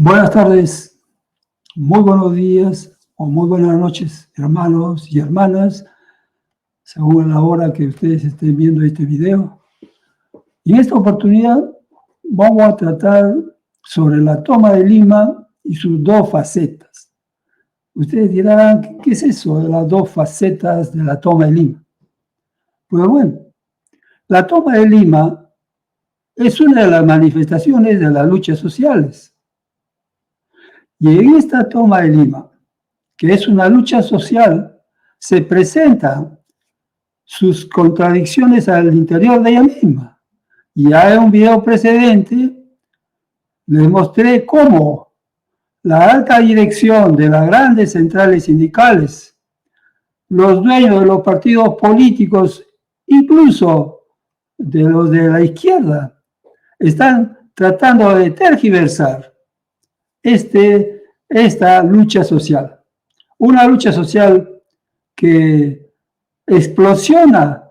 Buenas tardes, muy buenos días o muy buenas noches, hermanos y hermanas, según la hora que ustedes estén viendo este video. Y en esta oportunidad vamos a tratar sobre la toma de Lima y sus dos facetas. Ustedes dirán, ¿qué es eso de las dos facetas de la toma de Lima? Pues bueno, la toma de Lima es una de las manifestaciones de las luchas sociales. Y en esta toma de Lima, que es una lucha social, se presentan sus contradicciones al interior de ella misma. Y ya en un video precedente les mostré cómo la alta dirección de las grandes centrales sindicales, los dueños de los partidos políticos, incluso de los de la izquierda, están tratando de tergiversar esta lucha social. Una lucha social que explosiona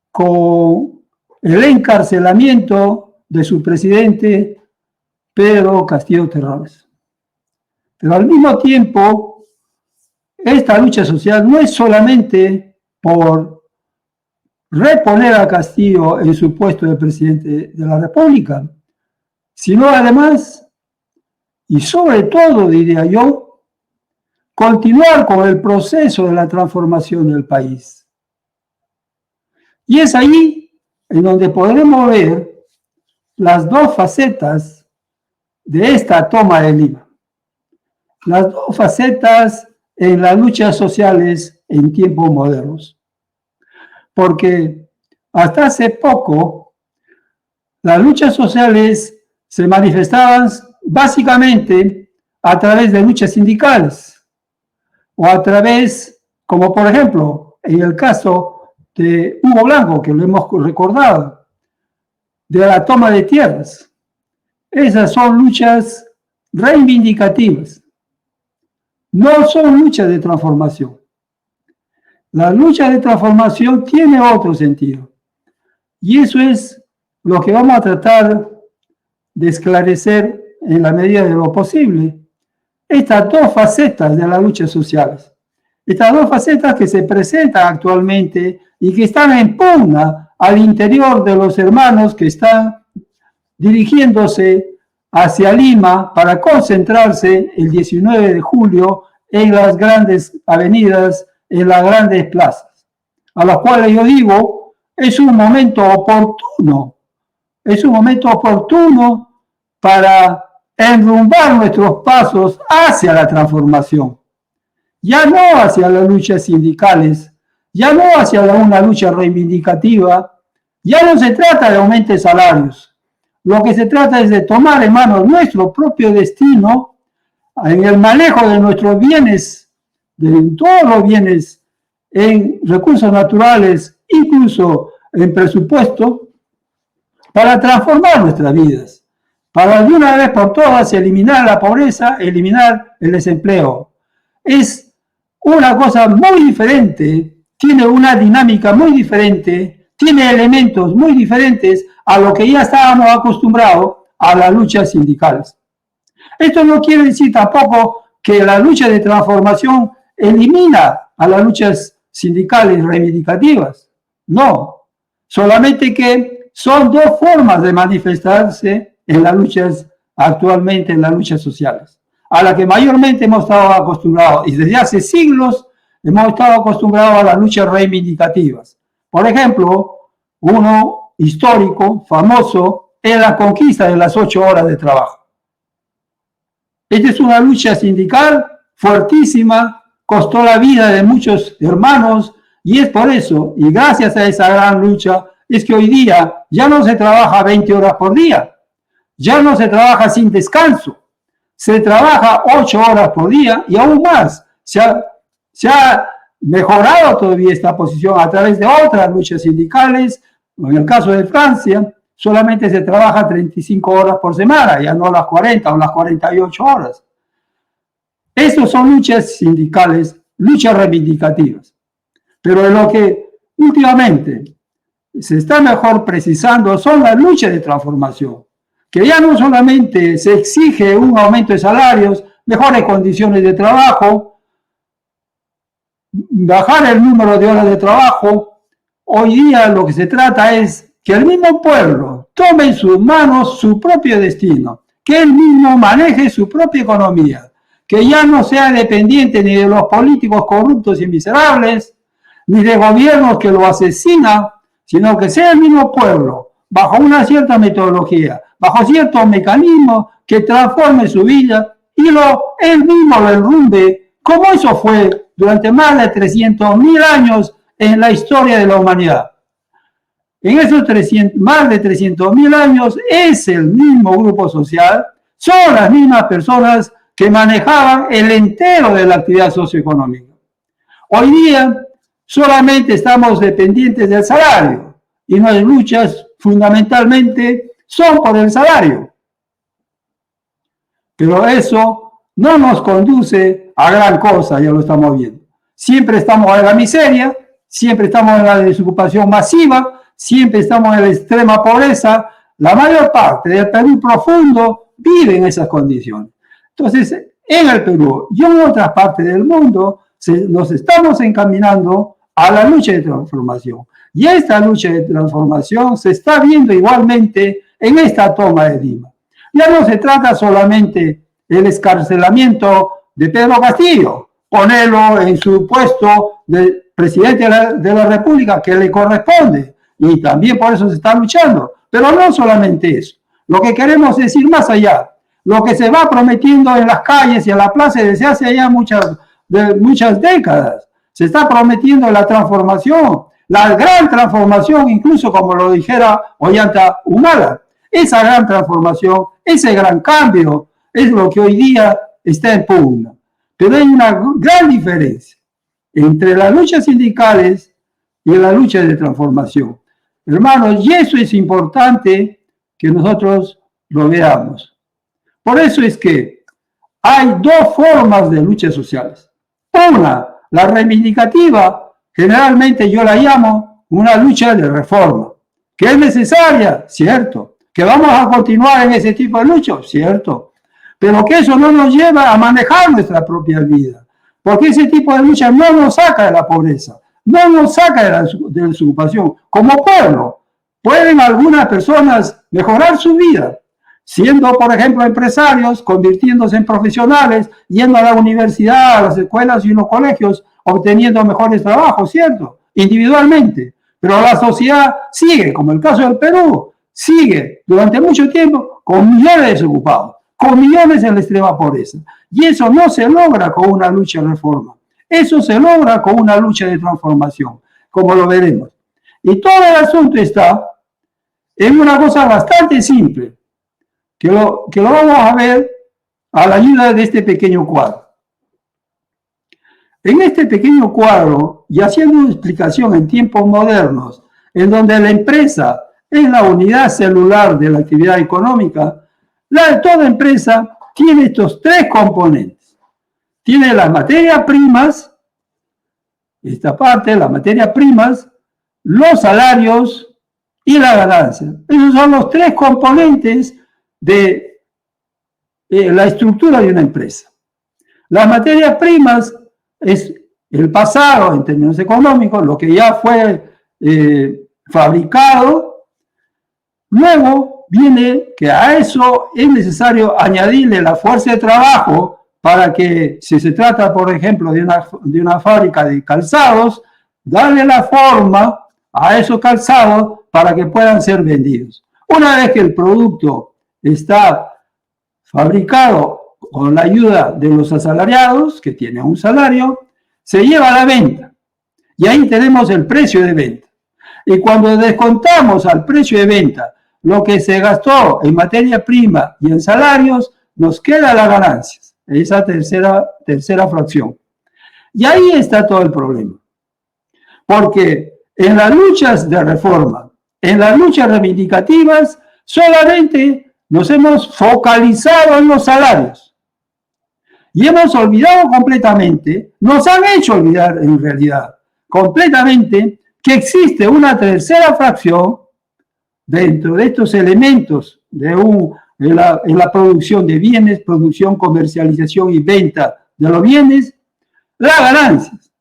con el encarcelamiento de su presidente Pedro Castillo Terrones. Pero al mismo tiempo, esta lucha social no es solamente por reponer a Castillo en su puesto de presidente de la República, sino además, y sobre todo, diría yo, continuar con el proceso de la transformación del país. Y es ahí en donde podremos ver las dos facetas de esta toma de Lima. Las dos facetas en las luchas sociales en tiempos modernos. Porque hasta hace poco las luchas sociales se manifestaban básicamente a través de luchas sindicales o a través, como por ejemplo, en el caso de Hugo Blanco, que lo hemos recordado, de la toma de tierras. Esas son luchas reivindicativas, no son luchas de transformación. La lucha de transformación tiene otro sentido, y eso es lo que vamos a tratar de esclarecer en la medida de lo posible. Estas dos facetas de las luchas sociales, estas dos facetas que se presentan actualmente y que están en pugna al interior de los hermanos que están dirigiéndose hacia Lima para concentrarse el 19 de julio en las grandes avenidas, en las grandes plazas, a las cuales yo digo, es un momento oportuno para enrumbar nuestros pasos hacia la transformación, ya no hacia las luchas sindicales, ya no hacia una lucha reivindicativa, ya no se trata de aumentar salarios, lo que se trata es de tomar en manos nuestro propio destino en el manejo de nuestros bienes, de todos los bienes, en recursos naturales, incluso en presupuesto, para transformar nuestras vidas, para de una vez por todas eliminar la pobreza, eliminar el desempleo. Es una cosa muy diferente, tiene una dinámica muy diferente, tiene elementos muy diferentes a lo que ya estábamos acostumbrados a las luchas sindicales. Esto no quiere decir tampoco que la lucha de transformación elimina a las luchas sindicales reivindicativas. No, solamente que son dos formas de manifestarse en las luchas, actualmente en las luchas sociales, a las que mayormente hemos estado acostumbrados, y desde hace siglos hemos estado acostumbrados a las luchas reivindicativas. Por ejemplo, uno histórico, famoso, es la conquista de las 8 horas de trabajo. Esta es una lucha sindical fuertísima, costó la vida de muchos hermanos, y es por eso, y gracias a esa gran lucha, es que hoy día ya no se trabaja 20 horas por día, ya no se trabaja sin descanso, se trabaja 8 horas por día, y aún más, se ha mejorado todavía esta posición a través de otras luchas sindicales. En el caso de Francia, solamente se trabaja 35 horas por semana, ya no las 40 o las 48 horas. Estas son luchas sindicales, luchas reivindicativas. Pero lo que últimamente se está mejor precisando son las luchas de transformación, que ya no solamente se exige un aumento de salarios, mejores condiciones de trabajo, bajar el número de horas de trabajo. Hoy día lo que se trata es que el mismo pueblo tome en sus manos su propio destino, que él mismo maneje su propia economía, que ya no sea dependiente ni de los políticos corruptos y miserables, ni de gobiernos que lo asesinan, sino que sea el mismo pueblo, bajo una cierta metodología, bajo ciertos mecanismos, que transforme su vida y él mismo lo enrumbe, como eso fue durante más de 300.000 años en la historia de la humanidad. En esos más de 300.000 años es el mismo grupo social, son las mismas personas que manejaban el entero de la actividad socioeconómica. Hoy día solamente estamos dependientes del salario y nuestras luchas fundamentalmente son por el salario. Pero eso no nos conduce a gran cosa, ya lo estamos viendo. Siempre estamos en la miseria, siempre estamos en la desocupación masiva, siempre estamos en la extrema pobreza. La mayor parte del Perú profundo vive en esas condiciones. Entonces, en el Perú y en otras partes del mundo, nos estamos encaminando a la lucha de transformación. Y esta lucha de transformación se está viendo igualmente en esta toma de Lima. Ya no se trata solamente del escarcelamiento de Pedro Castillo, ponerlo en su puesto de presidente de la República que le corresponde, y también por eso se está luchando. Pero no solamente eso. Lo que queremos es ir más allá. Lo que se va prometiendo en las calles y en la plaza desde hace ya muchas décadas. Se está prometiendo la transformación, la gran transformación, incluso como lo dijera Ollanta Humala. Esa gran transformación, ese gran cambio, es lo que hoy día está en pugna. Pero hay una gran diferencia entre las luchas sindicales y la lucha de transformación. Hermanos, y eso es importante que nosotros lo veamos. Por eso es que hay dos formas de luchas sociales. Una, la reivindicativa, generalmente yo la llamo una lucha de reforma, que es necesaria, cierto, que vamos a continuar en ese tipo de lucha, cierto, pero que eso no nos lleva a manejar nuestra propia vida, porque ese tipo de lucha no nos saca de la pobreza, no nos saca de la desocupación. Como pueblo, pueden algunas personas mejorar su vida, siendo, por ejemplo, empresarios, convirtiéndose en profesionales, yendo a la universidad, a las escuelas y los colegios, obteniendo mejores trabajos, ¿cierto? Individualmente. Pero la sociedad sigue, como el caso del Perú, sigue durante mucho tiempo con millones de desocupados, con millones en la extrema pobreza. Y eso no se logra con una lucha de reforma. Eso se logra con una lucha de transformación, como lo veremos. Y todo el asunto está en una cosa bastante simple, que lo vamos a ver a la ayuda de este pequeño cuadro. En este pequeño cuadro, y haciendo una explicación en tiempos modernos, en donde la empresa es la unidad celular de la actividad económica, toda empresa tiene estos tres componentes. Tiene las materias primas, esta parte, las materias primas, los salarios y la ganancia. Esos son los tres componentes de la estructura de una empresa. Las materias primas es el pasado en términos económicos, lo que ya fue fabricado. Luego viene que a eso es necesario añadirle la fuerza de trabajo para que, si se trata, por ejemplo, de una fábrica de calzados, darle la forma a esos calzados para que puedan ser vendidos. Una vez que el producto está fabricado con la ayuda de los asalariados, que tienen un salario, se lleva a la venta. Y ahí tenemos el precio de venta. Y cuando descontamos al precio de venta lo que se gastó en materia prima y en salarios, nos queda las ganancias, esa tercera fracción. Y ahí está todo el problema. Porque en las luchas de reforma, en las luchas reivindicativas, solamente nos hemos focalizado en los salarios. Y hemos olvidado completamente, nos han hecho olvidar en realidad completamente que existe una tercera fracción dentro de estos elementos de un en la producción de bienes, producción, comercialización y venta de los bienes, las ganancias.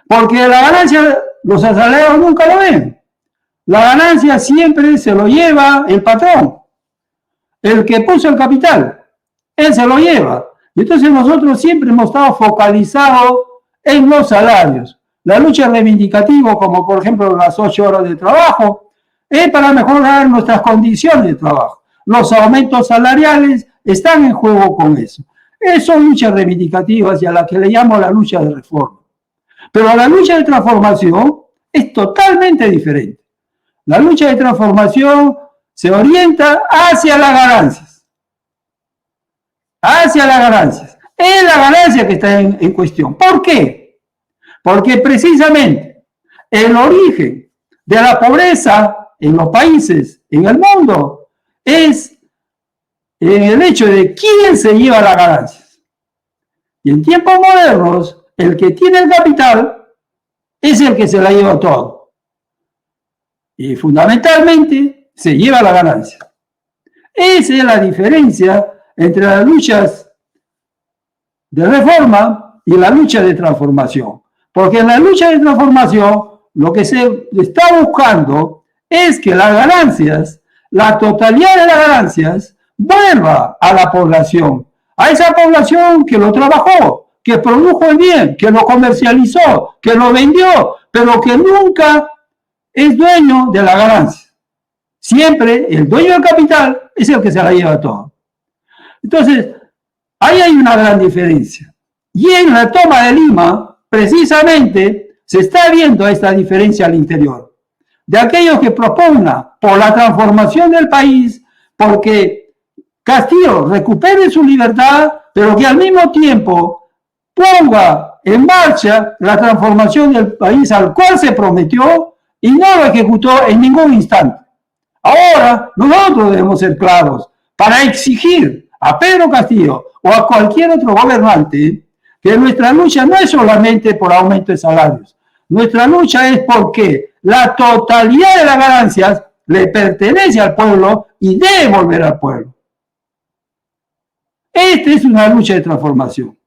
Porque la ganancia los asalariados nunca lo ven. La ganancia siempre se lo lleva el patrón, el que puso el capital, él se lo lleva. Y entonces nosotros siempre hemos estado focalizados en los salarios. La lucha reivindicativa, como por ejemplo las 8 horas de trabajo, es para mejorar nuestras condiciones de trabajo. Los aumentos salariales están en juego con eso. Son luchas reivindicativas y a la que le llamo la lucha de reforma. Pero la lucha de transformación es totalmente diferente. La lucha de transformación se orienta hacia las ganancias. Hacia las ganancias. Es la ganancia que está en cuestión. ¿Por qué? Porque precisamente el origen de la pobreza en los países, en el mundo, es el hecho de quién se lleva las ganancias. Y en tiempos modernos, el que tiene el capital es el que se la lleva todo. Y fundamentalmente se lleva la ganancia. Esa es la diferencia entre las luchas de reforma y la lucha de transformación. Porque en la lucha de transformación lo que se está buscando es que las ganancias, la totalidad de las ganancias, vuelva a la población, a esa población que lo trabajó, que produjo el bien, que lo comercializó, que lo vendió, pero que nunca es dueño de la ganancia. Siempre el dueño del capital es el que se la lleva todo. Entonces, ahí hay una gran diferencia. Y en la toma de Lima, precisamente, se está viendo esta diferencia al interior. De aquellos que propugnan por la transformación del país, porque Castillo recupere su libertad, pero que al mismo tiempo ponga en marcha la transformación del país al cual se prometió y no lo ejecutó en ningún instante. Ahora, nosotros debemos ser claros para exigir a Pedro Castillo o a cualquier otro gobernante que nuestra lucha no es solamente por aumento de salarios. Nuestra lucha es porque la totalidad de las ganancias le pertenece al pueblo y debe volver al pueblo. Esta es una lucha de transformación.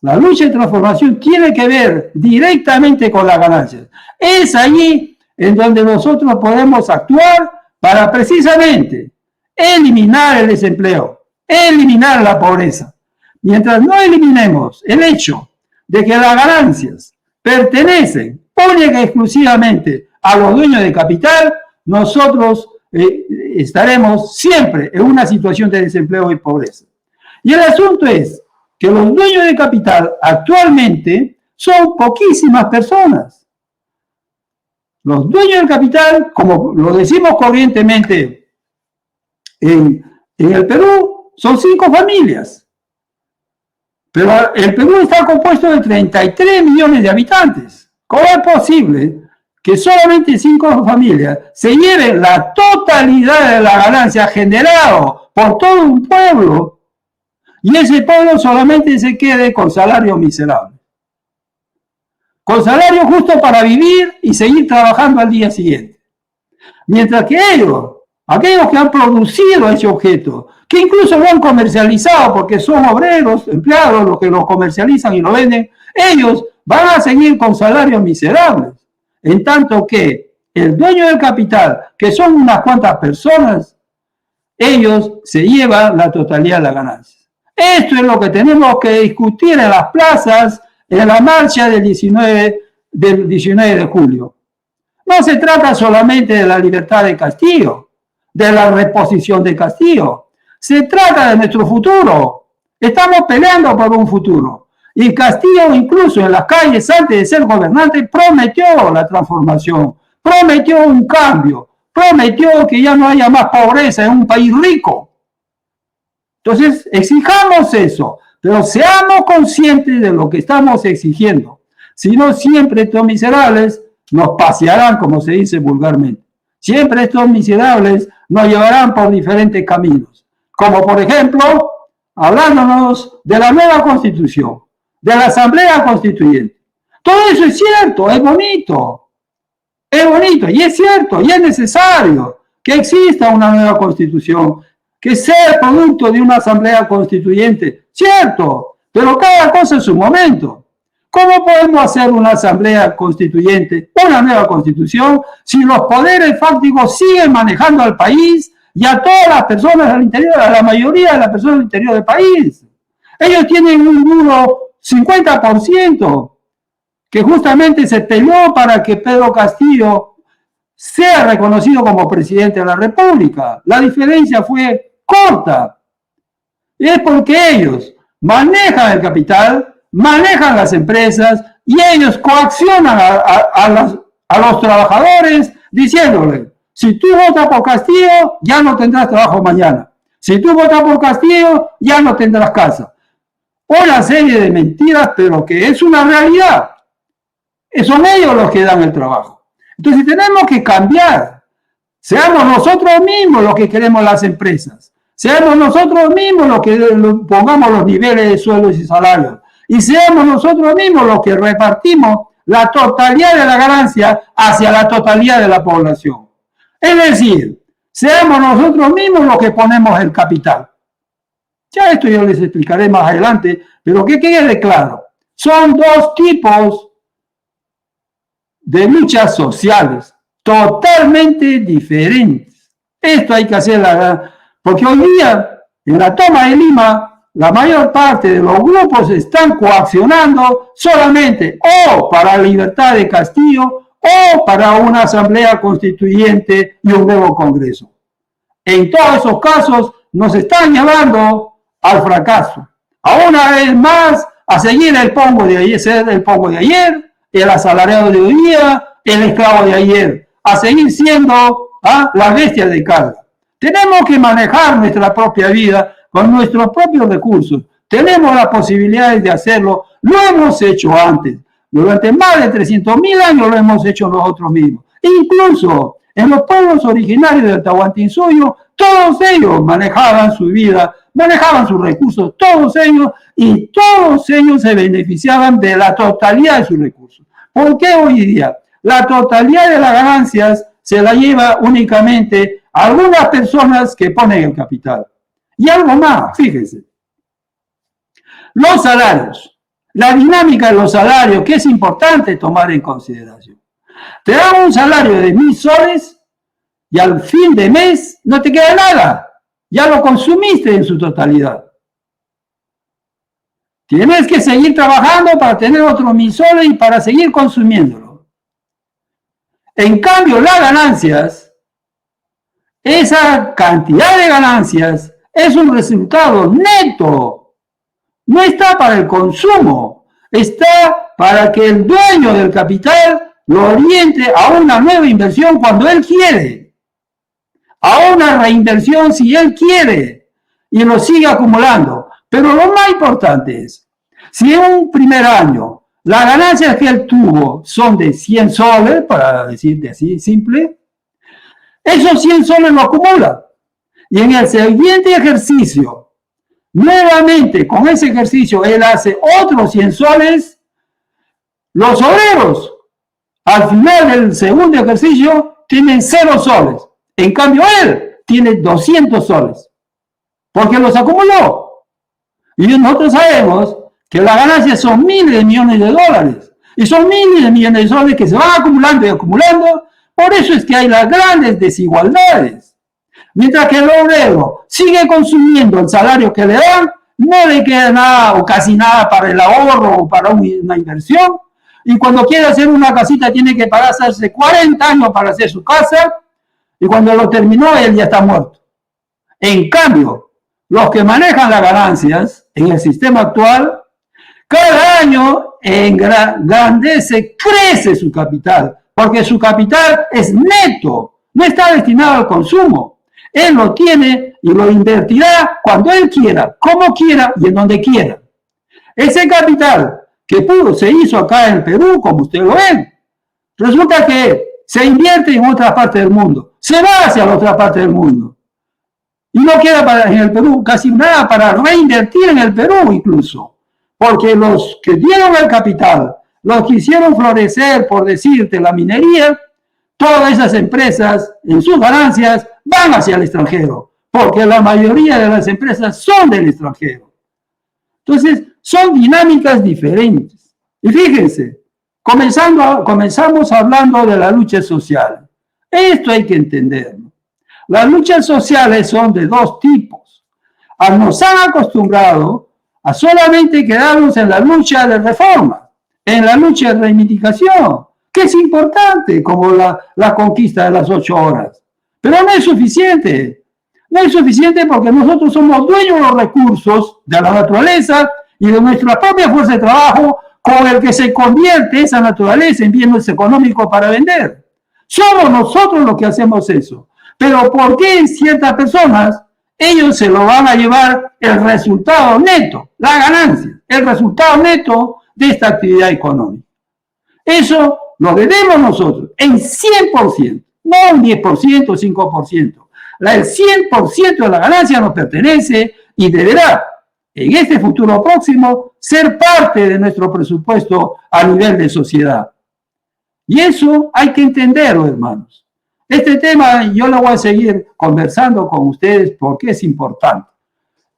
La lucha de transformación tiene que ver directamente con las ganancias. Es allí en donde nosotros podemos actuar para precisamente eliminar el desempleo, eliminar la pobreza. Mientras no eliminemos el hecho de que las ganancias pertenecen única y exclusivamente a los dueños de capital, nosotros estaremos siempre en una situación de desempleo y pobreza. Y el asunto es que los dueños de capital actualmente son poquísimas personas. Los dueños del capital, como lo decimos corrientemente en el Perú, son 5 familias. Pero el Perú está compuesto de 33 millones de habitantes. ¿Cómo es posible que solamente 5 familias se lleven la totalidad de la ganancia generada por todo un pueblo y ese pueblo solamente se quede con salario miserable? Con salario justo para vivir y seguir trabajando al día siguiente. Mientras que ellos, aquellos que han producido ese objeto, que incluso lo han comercializado porque son obreros, empleados, los que lo comercializan y lo venden, ellos van a seguir con salarios miserables. En tanto que el dueño del capital, que son unas cuantas personas, ellos se llevan la totalidad de la ganancia. Esto es lo que tenemos que discutir en las plazas, en la marcha del 19 de julio. No se trata solamente de la libertad de Castillo, de la reposición de Castillo. Se trata de nuestro futuro. Estamos peleando por un futuro. Y Castillo, incluso en las calles, antes de ser gobernante, prometió la transformación, prometió un cambio, prometió que ya no haya más pobreza en un país rico. Entonces, exijamos eso, pero seamos conscientes de lo que estamos exigiendo. Si no, siempre estos miserables nos pasearán, como se dice vulgarmente. Siempre estos miserables nos llevarán por diferentes caminos. Como por ejemplo, hablándonos de la nueva Constitución, de la Asamblea Constituyente. Todo eso es cierto, es bonito y es cierto, y es necesario que exista una nueva Constitución que ser producto de una asamblea constituyente, cierto, pero cada cosa en su momento. ¿Cómo podemos hacer una asamblea constituyente, una nueva constitución, si los poderes fácticos siguen manejando al país y a todas las personas al interior, a la mayoría de las personas al interior del país? Ellos tienen un duro 50%, que justamente se peleó para que Pedro Castillo sea reconocido como presidente de la República. La diferencia fue corta. Y es porque ellos manejan el capital, manejan las empresas y ellos coaccionan a los trabajadores diciéndole, si tú votas por Castillo, ya no tendrás trabajo mañana. Si tú votas por Castillo, ya no tendrás casa. Una serie de mentiras, pero que es una realidad. Son ellos los que dan el trabajo. Entonces tenemos que cambiar. Seamos nosotros mismos los que queremos las empresas. Seamos nosotros mismos los que pongamos los niveles de sueldos y salarios. Y seamos nosotros mismos los que repartimos la totalidad de la ganancia hacia la totalidad de la población. Es decir, seamos nosotros mismos los que ponemos el capital. Ya esto yo les explicaré más adelante, pero que quede claro. Son dos tipos de luchas sociales totalmente diferentes. Esto hay que hacerla, porque hoy día, en la toma de Lima, la mayor parte de los grupos están coaccionando solamente o para la libertad de Castillo o para una asamblea constituyente y un nuevo Congreso. En todos esos casos nos están llevando al fracaso. A una vez más, a seguir el pongo de ayer, ser el pongo de ayer, el asalariado de hoy día, el esclavo de ayer, a seguir siendo la bestia de carga. Tenemos que manejar nuestra propia vida con nuestros propios recursos. Tenemos las posibilidades de hacerlo. Lo hemos hecho antes. Durante más de 300.000 años lo hemos hecho nosotros mismos. Incluso en los pueblos originarios del Tahuantinsuyo, todos ellos manejaban su vida, manejaban sus recursos, todos ellos, y todos ellos se beneficiaban de la totalidad de sus recursos. ¿Por qué hoy día la totalidad de las ganancias se la lleva únicamente a algunas personas que ponen el capital? Y algo más, fíjense. Los salarios, la dinámica de los salarios, que es importante tomar en consideración. Te dan un salario de 1.000 soles y al fin de mes no te queda nada. Ya lo consumiste en su totalidad. Tienes que seguir trabajando para tener otros 1.000 soles y para seguir consumiéndolo. En cambio, las ganancias, esa cantidad de ganancias es un resultado neto. No está para el consumo, está para que el dueño del capital lo oriente a una nueva inversión cuando él quiere, a una reinversión si él quiere, y lo sigue acumulando. Pero lo más importante es, si en un primer año las ganancias que él tuvo son de 100 soles, para decirte así simple, esos 100 soles lo acumula. Y en el siguiente ejercicio, nuevamente con ese ejercicio, él hace otros 100 soles. Los obreros, al final del segundo ejercicio, tienen 0 soles. En cambio, él tiene 200 soles, porque los acumuló. Y nosotros sabemos que las ganancias son miles de millones de dólares. Y son miles de millones de soles que se van acumulando y acumulando. Por eso es que hay las grandes desigualdades. Mientras que el obrero sigue consumiendo el salario que le dan, no le queda nada o casi nada para el ahorro o para una inversión. Y cuando quiere hacer una casita tiene que pasarse 40 años para hacer su casa. Y cuando lo terminó, él ya está muerto. En cambio, los que manejan las ganancias en el sistema actual, cada año engrandece, crece su capital, porque su capital es neto, no está destinado al consumo. Él lo tiene y lo invertirá cuando él quiera, como quiera y en donde quiera. Ese capital que se hizo acá en Perú, como ustedes lo ven, resulta que se invierte en otra parte del mundo, se va hacia la otra parte del mundo. Y no queda en el Perú casi nada para reinvertir en el Perú incluso. Porque los que dieron el capital, los que hicieron florecer, por decirte, la minería, todas esas empresas en sus ganancias van hacia el extranjero. porque la mayoría de las empresas son del extranjero. Entonces, son dinámicas diferentes. Y fíjense, comenzamos hablando de la lucha social. Esto hay que entenderlo. Las luchas sociales son de dos tipos. Nos han acostumbrado a solamente quedarnos en la lucha de reforma, en la lucha de reivindicación, que es importante, como la conquista de las 8 horas. Pero no es suficiente. No es suficiente porque nosotros somos dueños de los recursos de la naturaleza y de nuestra propia fuerza de trabajo, con el que se convierte esa naturaleza en bienes económicos para vender. Somos nosotros los que hacemos eso. Pero ¿por qué ciertas personas, ellos se lo van a llevar el resultado neto, la ganancia, el resultado neto de esta actividad económica? Eso lo debemos nosotros en 100%, no un 10%, 5%. El 100% de la ganancia nos pertenece y deberá, en este futuro próximo, ser parte de nuestro presupuesto a nivel de sociedad. Y eso hay que entenderlo, hermanos. Este tema yo lo voy a seguir conversando con ustedes porque es importante.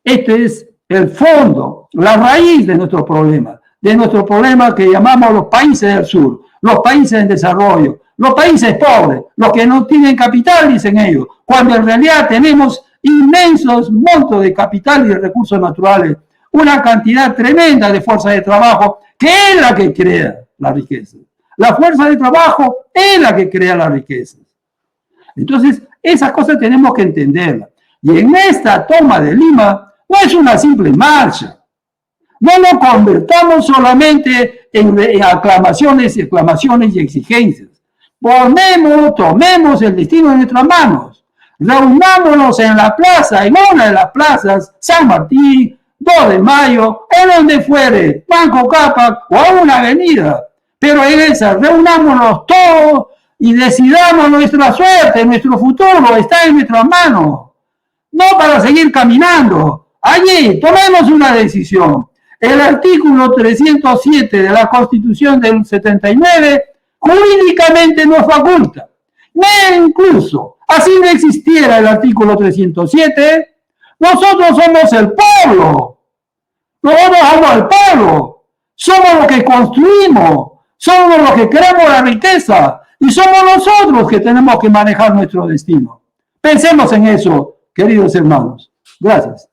Este es el fondo, la raíz de nuestro problema que llamamos los países del sur, los países en desarrollo, los países pobres, los que no tienen capital, dicen ellos, cuando en realidad tenemos inmensos montos de capital y de recursos naturales, una cantidad tremenda de fuerza de trabajo que es la que crea la riqueza. La fuerza de trabajo es la que crea la riqueza. Entonces, esas cosas tenemos que entenderlas. Y en esta toma de Lima no es una simple marcha. No lo convertamos solamente en aclamaciones y exigencias. Tomemos el destino en nuestras manos. Reunámonos en la plaza, en una de las plazas, San Martín, 2 de Mayo, en donde fuere, Banco Cápac o a una avenida. Pero en esa, reunámonos todos y decidamos nuestra suerte, nuestro futuro está en nuestras manos. No para seguir caminando. Allí, tomemos una decisión. El artículo 307 de la Constitución del 79 jurídicamente nos faculta. Incluso, así no existiera el artículo 307, nosotros somos el pueblo. Nosotros somos el pueblo. Somos los que construimos. Somos los que creamos la riqueza. Y somos nosotros que tenemos que manejar nuestro destino. Pensemos en eso, queridos hermanos. Gracias.